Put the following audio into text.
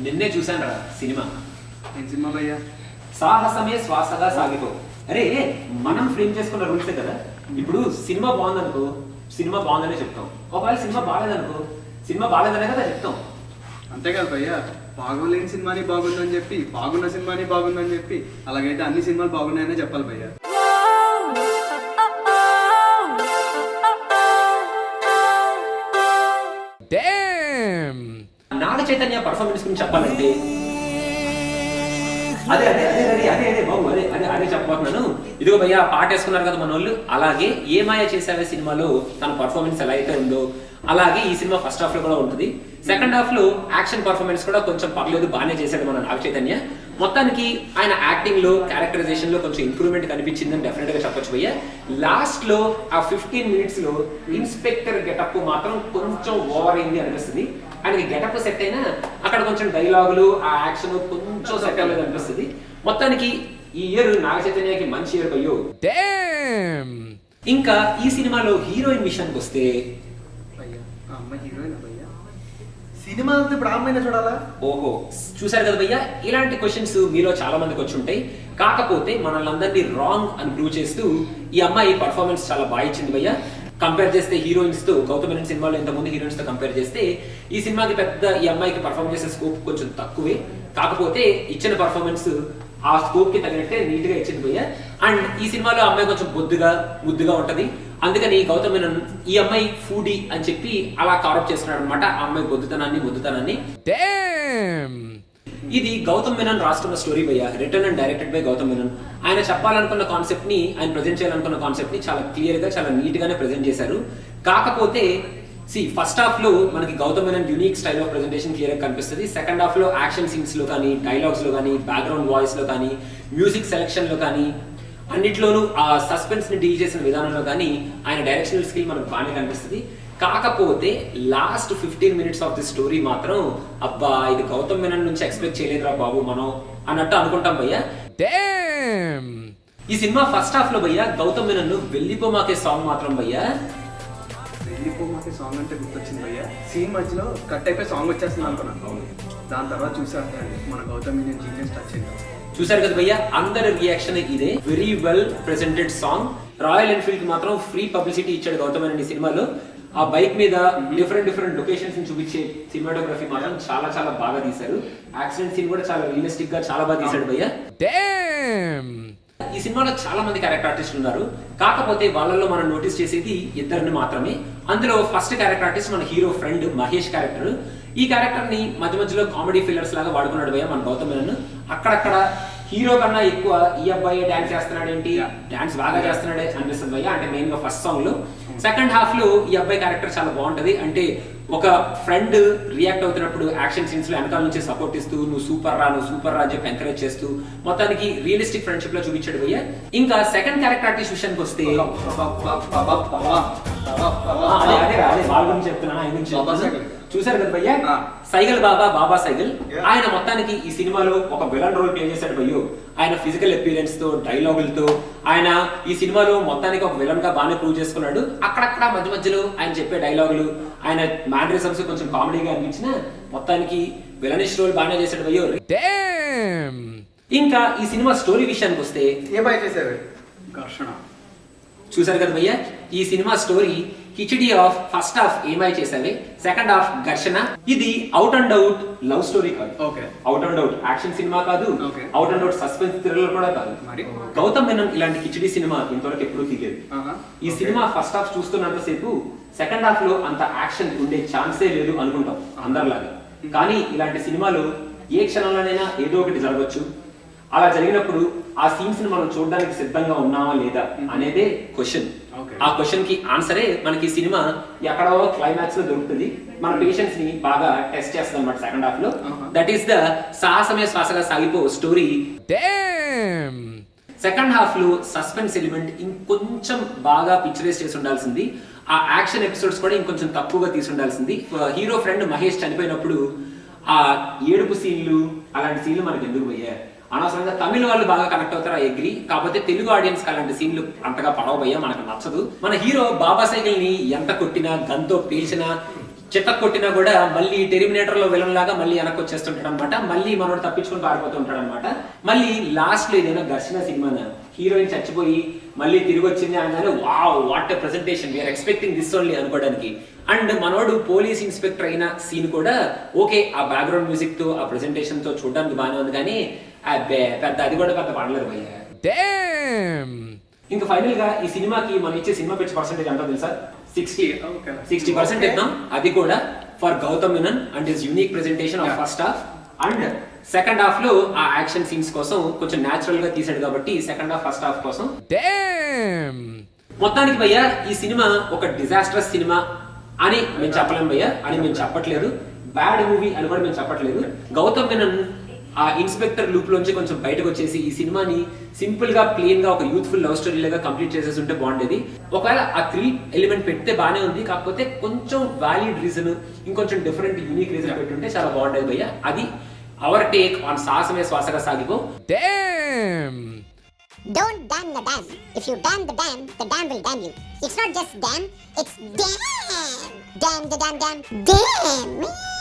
నిన్నే చూశాను రా సినిమా. ఏం సినిమా భయ్యా? సాహసమే శ్వాసగా సాగిపో. అరే మనం ఫ్రేమ్ చేసుకున్న రూల్సే కదా. ఇప్పుడు సినిమా బాగుందనుకో, సినిమా బాగుందనే చెప్తాం. ఒకవేళ సినిమా బాగాలేదనుకో, సినిమా బాగాలేదనే కదా చెప్తాం. అంతే కదా భయ్యా, బాగోలేని సినిమాని బాగుందని చెప్పి, బాగున్న సినిమాని బాగుందని చెప్పి, అలాగైతే అన్ని సినిమాలు బాగున్నాయనే చెప్పాలి భయ్యా. నాగ చైతన్య పర్ఫార్మెన్స్ గురించి చెప్పాలంటే అదే అదే అదే అదే అదే అదే బాబు అదే అదే అదే చెప్పబోతున్నాను. ఇదిగో భయ్యా పాట వేసుకున్నారు కదా మన వాళ్ళు. అలాగే ఏ మాయ చేసావే సినిమాలో తన పర్ఫార్మెన్స్ ఎలా అయితే ఉందో అలాగే ఈ సినిమా ఫస్ట్ హాఫ్ లో కూడా ఉంటుంది. సెకండ్ హాఫ్ లో యాక్షన్ పర్ఫార్మెన్స్ కూడా కొంచెం పర్లేదు, బాగానే చేశాడు మన నాగ చైతన్య. మొత్తానికి ఆయన యాక్టింగ్ లో, క్యారెక్టరైజేషన్ లో కొంచెం ఇంప్రూవ్మెంట్ కనిపించిందని డెఫినెట్ గా చెప్పొచ్చు భయ్య. లాస్ట్ లో ఆ 15 minutes లో ఇన్స్పెక్టర్ గెటప్ మాత్రం కొంచెం ఓవర్ అయింది అనిపిస్తుంది. ఆయనకి గెటప్ సెట్ అయినా అక్కడ కొంచెం డైలాగులు, ఆ యాక్షన్ కొంచెం సెట్ అవ్వలేదు అనిపిస్తుంది. మొత్తానికి ఈ ఇయర్ నాగ చైతన్యకి మంచి ఇయర్ భయ్యో. ఇంకా ఈ సినిమాలో హీరోయిన్ విషయానికి వస్తే సినిమా అంతా ఇప్పుడు అమ్మాయినా చూడాలా? ఓహో, చూసారు కదా భయ్యా, ఇలాంటి క్వశ్చన్స్ మీలో చాలా మందికి వచ్చి ఉంటాయి. కాకపోతే మనల్ని అందరినీ రాంగ్ అని ప్రూవ్ చేస్తూ ఈ అమ్మాయి పర్ఫార్మెన్స్ చాలా బాగా ఇచ్చింది భయ్యా. కంపేర్ చేస్తే హీరోయిన్స్ తో, గౌతమ్ మీనన్ సినిమాలో ఇంతకుముందు హీరోయిన్స్ తో కంపేర్ చేస్తే ఈ సినిమాకి పెద్ద ఈ అమ్మాయికి పర్ఫార్మ్ చేసే స్కోప్ కొంచెం తక్కువే. కాకపోతే ఇచ్చిన పర్ఫార్మెన్స్ ఆ స్కోప్ కి తగినట్టే నీట్ గా ఇచ్చింది భయ్య. అండ్ ఈ సినిమాలో అమ్మాయి కొంచెం బొద్దుగా ముద్దుగా ఉంటది. అందుకని గౌతమ్ మీనన్ ఈ అమ్మాయి ఫుడీ అని చెప్పి అలా కవరప్ చేస్తున్నాడు అనమాట ఆ అమ్మాయి బొద్దుతనాన్ని. ఇది గౌతమ్ మీనన్ రాస్తున్న స్టోరీ భయ్య, written and directed by Gautham Menon. ఆయన చెప్పాలనుకున్న కాన్సెప్ట్ ని, ఆయన ప్రెజెంట్ చేయాలనుకున్న కాన్సెప్ట్ ని చాలా క్లియర్ గా, చాలా నీట్ గానే ప్రెజెంట్ చేశారు. కాకపోతే ఫస్ట్ హాఫ్ లో మనకి Gautham Menon unique style of presentation clear గా కనిపిస్తుంది. సెకండ్ హాఫ్ లో యాక్షన్ సీన్స్ లో కానీ, డైలాగ్స్ లో కానీ, బ్యాక్గ్రౌండ్ వాయిస్ లో కానీ, మ్యూజిక్ సెలెక్షన్ లో కానీ, అన్నిట్లోనూ ఆ సస్పెన్స్ ని డీల్ చేసిన విధానంలో కానీ ఆయన డైరెక్షనల్ స్కిల్ మనకు బాగానే కనిపిస్తుంది. కాకపోతే last 15 minutes of the story మాత్రం అబ్బా ఇది గౌతమ్ మీనన్ నుంచి ఎక్స్పెక్ట్ చేయలేదురా బాబు మనం అన్నట్టు అనుకుంటాం భయ్య. ఈ సినిమా ఫస్ట్ హాఫ్ లో భయ్య గౌతమ్ మీనన్ వెళ్ళిపోమాకే సాంగ్ మాత్రం భయ్య, వెళ్ళిపోమాకే సాంగ్ అంటే గుర్తొచ్చింది భయ్య. సీన్ మధ్యలో కట్ అయిపోయి సాంగ్ వచ్చేస్తుంది అనుకున్నాను. దాని తర్వాత చూసాక మన గౌతమ్ మీనన్ జీనియస్ టచ్ అయింది. చూసారు కదా భయ్య, అందరి రియాక్షన్ ఇదే. Very well presented song. Royal Enfield కి మాత్రం ఫ్రీ పబ్లిసిటీ ఇచ్చాడు గౌతమ్ మీనన్ ఈ సినిమాలో. ఆ బైక్ మీద డిఫరెంట్ లొకేషన్స్ ని చూపించే సినిమాటోగ్రఫీ మాత్రం చాలా చాలా బాగా తీశారు. యాక్సిడెంట్ సీన్ కూడా చాలా రియలిస్టిక్ గా చాలా బాగా తీశాడు భయ్య. ఈ సినిమాలో చాలా మంది క్యారెక్టర్ ఆర్టిస్టులు ఉన్నారు. కాకపోతే వాళ్ళలో మనం నోటీస్ చేసేది ఇద్దరిని మాత్రమే. అందులో ఫస్ట్ క్యారెక్టర్ ఆర్టిస్ట్ మన హీరో ఫ్రెండ్ మహేష్ క్యారెక్టర్. ఈ క్యారెక్టర్ ని మధ్యలో కామెడీ ఫిల్లర్స్ లాగా వాడుకున్నాడు భయ్య మన గౌతమ్ మీనన్. అక్కడక్కడ హీరో కన్నా ఎక్కువ ఈ అబ్బాయి డాన్స్ చేస్తున్నాడు ఏంటి, డాన్స్ బాగా చేస్తున్నాడే అనిపిస్తుంది భయ్య. అంటే మెయిన్ గా ఫస్ట్ సాంగ్ లో. సెకండ్ హాఫ్ లో ఈ అబ్బాయి క్యారెక్టర్ చాలా బాగుంటది. అంటే ఒక ఫ్రెండ్ రియాక్ట్ అవుతున్నప్పుడు యాక్షన్ సీన్స్ లో వెనకాల నుంచి సపోర్ట్ ఇస్తూ నువ్వు సూపర్ రా అని చెప్పి ఎంకరేజ్ చేస్తూ మొత్తానికి రియలిస్టిక్ ఫ్రెండ్షిప్ లో చూపించాడు భయ్య. ఇంకా సెకండ్ క్యారెక్టర్ ఆర్టిస్ట్ విషయానికి వస్తే చూసారు కదా భయ్య, సైగల్ బాబా సైగల్. ఆయన మొత్తానికి ఈ సినిమాలో ఒక విలన్ రోల్ ప్లే చేశాడు భయ్యో. ఆయన ఫిజికల్ అపియరెన్స్ తో, డైలాగులతో ఆయన ఈ సినిమాలో మొత్తానికి ఒక విలన్ గా బాగానే ప్రూవ్ చేసుకున్నాడు. అక్కడక్కడ మధ్యలో ఆయన చెప్పే డైలాగులు, ఆయన మ్యానరిజమ్స్ కొంచెం కామెడీగా అనిపించిన మొత్తానికి విలనిష్ రోల్ బాగానే చేశాడు భయ్యో. ఇంకా ఈ సినిమా స్టోరీ విషయానికి వస్తే ఘర్షణ. చూసారు కదా భయ్య, ఈ cinema story khichdi of first half ఏమై చేసావే, సెకండ్ హాఫ్ ఘర్షణ. ఇది out and out love story కాదు, out and out action cinema కాదు, out and out suspense thriller కూడా కాదు. గౌతమ్ మీనన్ ఇలాంటి కిచిడి సినిమా ఇంతవరకు ఎప్పుడూ తీయలేదు. ఈ సినిమా ఫస్ట్ హాఫ్ చూస్తున్నంత సేపు సెకండ్ హాఫ్ లో అంత యాక్షన్ ఉండే ఛాన్సే లేదు అనుకుంటాం అందరిలాగా. కానీ ఇలాంటి సినిమాలో ఏ క్షణంలోనైనా ఏదో ఒకటి జరగచ్చు. అలా జరిగినప్పుడు ఆ సీన్స్ ని మనం చూడడానికి సిద్ధంగా ఉన్నామా లేదా అనేదే క్వశ్చన్. ఆ క్వశ్చన్ కి ఆన్సరే మనకి సినిమా ఎక్కడో క్లైమాక్స్ లో దొరుకుతుంది. మన పేషెన్స్ ని బాగా టెస్ట్ చేస్తుంది అన్నమాట సెకండ్ హాఫ్ లో. That is the Sahasame Swasaga Sagipo story. Second half లో సస్పెన్స్ ఎలిమెంట్ ఇంకొంచెం బాగా పిక్చరైజ్ చేసి ఉండాల్సింది. ఆ యాక్షన్ ఎపిసోడ్స్ కూడా ఇంకొంచెం తక్కువగా తీసి ఉండాల్సింది. హీరో ఫ్రెండ్ మహేష్ చనిపోయినప్పుడు ఆ ఏడుపు సీన్లు, అలాంటి సీన్లు మనకి ఎందుకు పోయాయి? అనవసరంగా తమిళ వాళ్ళు బాగా కనెక్ట్ అవుతారు, అగ్రి. కాకపోతే తెలుగు ఆడియన్స్ కి అలాంటి సీన్లు అంతగా పడవబోయా, మనకు నచ్చదు. మన హీరో బాబా సైకిల్ ని ఎంత కొట్టినా, గన్తో పేల్చినా, చిత్త కొట్టినా కూడా మళ్ళీ టెర్మినేటర్ లో విలన్ లాగా మళ్ళీ వెనక్కి వచ్చేస్తుంటాడు అనమాట. మళ్ళీ మనోడు తప్పించుకొని పారిపోతూ ఉంటాడు అనమాట. మళ్ళీ లాస్ట్ లో ఏదైనా ఘర్షణ సినిమా హీరోయిన్ చచ్చిపోయి మళ్ళీ తిరిగి వచ్చింది అనగానే wow what a presentation, we are expecting this only అనుకోవడానికి. అండ్ మనోడు పోలీస్ ఇన్స్పెక్టర్ అయిన సీన్ కూడా ఓకే, ఆ బ్యాక్గ్రౌండ్ మ్యూజిక్ తో ఆ ప్రెజెంటేషన్ తో చూడడానికి బాగానే ఉంది, కానీ పెద్ద అది కూడా పెద్ద పడలేదు భయ్యా. ఇంకా ఫైనల్ గా ఈ సినిమాకి మనం ఇచ్చే సినిమా పిచ్ పర్సెంటేజ్ ఎంతో తెలుసా? 60% ఇద్దాం. అది కూడా for Gautham Menon and his unique presentation of first half. And second half లో ఆ యాక్షన్ సీన్స్ కోసం కొంచెం న్యాచురల్ గా తీసాడు కాబట్టి సెకండ్ హాఫ్ ఫస్ట్ హాఫ్ కోసం. మొత్తానికి భయ్యా ఈ సినిమా ఒక డిజాస్టరస్ సినిమా అని మేము చెప్పలేం భయ్యా, అని మేము చెప్పట్లేదు. బ్యాడ్ మూవీ అని కూడా మేము చెప్పట్లేదు. గౌతమ్ మీనన్ ఆ ఇన్స్పెక్టర్ లూప్ లోంచి కొంచెం బయటకు వచ్చేసి ఈ సినిమాని సింపుల్ గా ప్లేన్ గా ఒక యూత్ఫుల్ లవ్ స్టోరీ లాగా కంప్లీట్ చేసేసి ఉంటే బాగుండేది. ఒకవేళ ఆ థ్రిల్ ఎలిమెంట్ పెడితే బానే ఉంది, కాకపోతే కొంచెం వ్యాలిడ్ రీజన్, ఇంకొంచెం డిఫరెంట్ యూనిక్ రీజన్ పెట్టుంటే చాలా బాగుండేది భయ్యా. అది అవర్ టేక్ ఆన్ సాహసమే శ్వాసగా సాగిపో. Don't damn the dam. If you damn the dam will damn you. It's not just damn, it's damn. Damn the damn. Damn, man.